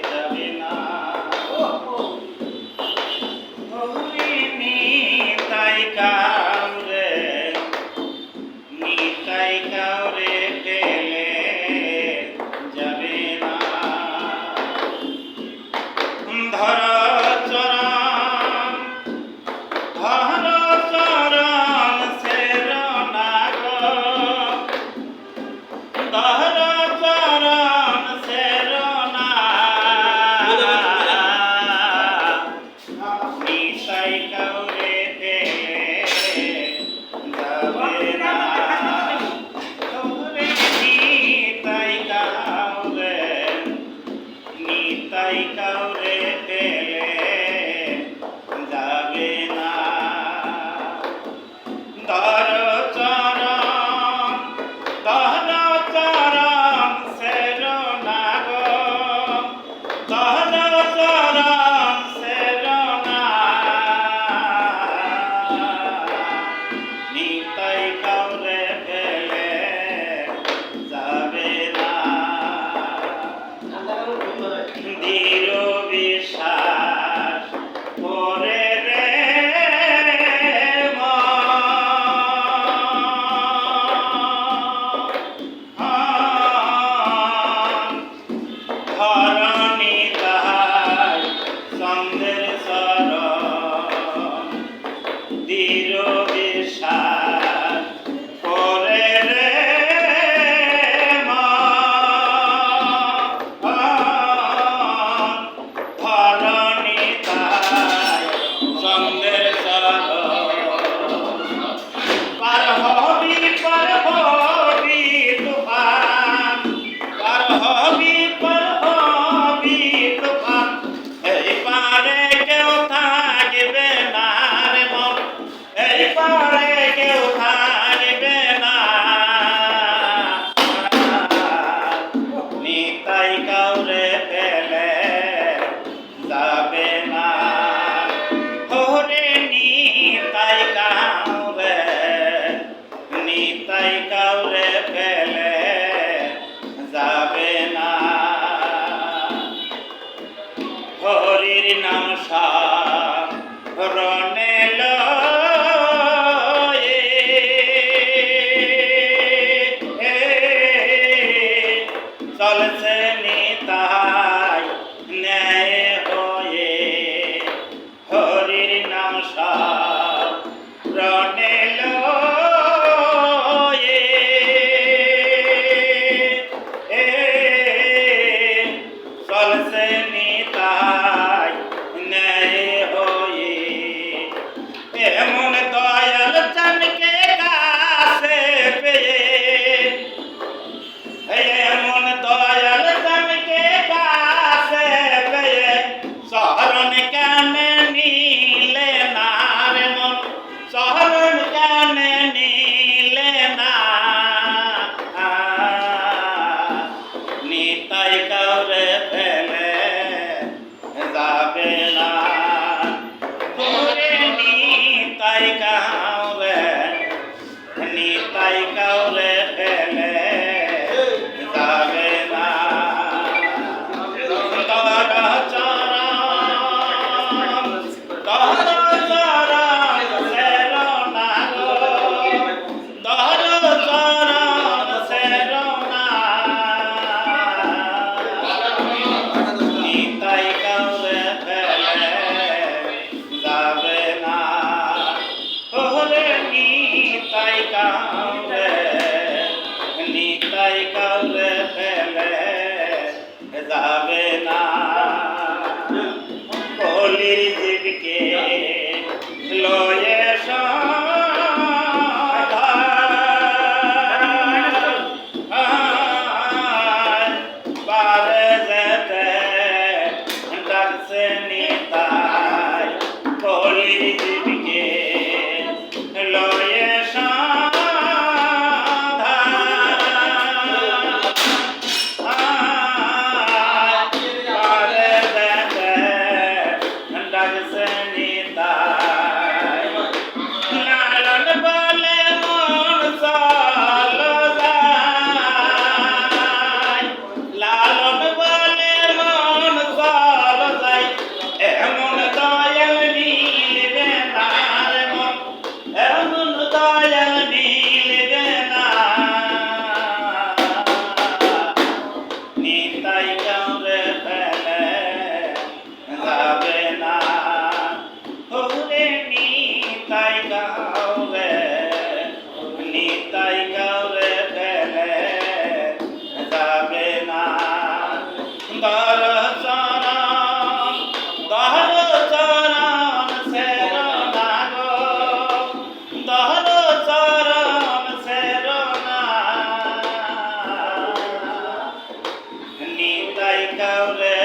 যাবে না। নিতাই কাউরে পেলে যাবে না। ধর চরণ সের নাগ, ধর চরণ সের নাগ, নিতাই কাউরে পেলে যাবে না। নিতাই কাউরে পেলে যাবে না। ধর চরণ সের নাগ, ধর চরণ সের নাগ, নিতাই কাউরে পেলে যাবে না। দৃঢ় বিশ্বাস করে রে ধরণী তাহার চন্দ্রের চরণ, দৃঢ় বিশ্বাস করে রে ধরণী তাহার চন্দ্রের চরণ। পার হবি তুফান, পার হবি তুফান, এই পারে কেউ থাকবে না রে মন, এই পারে কেউ থাকবে না। নিতাই কাউরে পেলে যাবে না। ওরে নিতাই কাউরে পেলে যাবে না। হরির নাম স্মরণে লয়ে চলছে নিতাই ন্যায় হয়ে। হরির নাম স্মরণে লয়ে চলছে নিতাই ন্যায় হয়ে। এমন দয়াল চানকে কাছে পেয়ে, এমন দয়াল চানকে কাছে পেয়ে, শরণ কেন নিলে না রে মন, শরণ কেন নিলে না। নিতাই কাউরে পেলে যাবে না। নিতাই কাউরে পেলে যাবে না। ধর চরণ সের নাগ, ধর চরণ সের নাগ, নিতাই কাউরে পেলে যাবে না। ওরে নিতাই কাউরে পেলে যাবে না। কলির জীবকে লয়ে পারে যেতে ডাকছে নিতাই। কলির জীবকে লয়ে লালন বলে মন চল যায়, লালন নিতাই কাউরে ফেলে যাবে না ওরে নিতাই কাউরে ফেলে যাবে না দর চরণ সেরো না গো দর চরণ সেরো না নিতাই কাউরে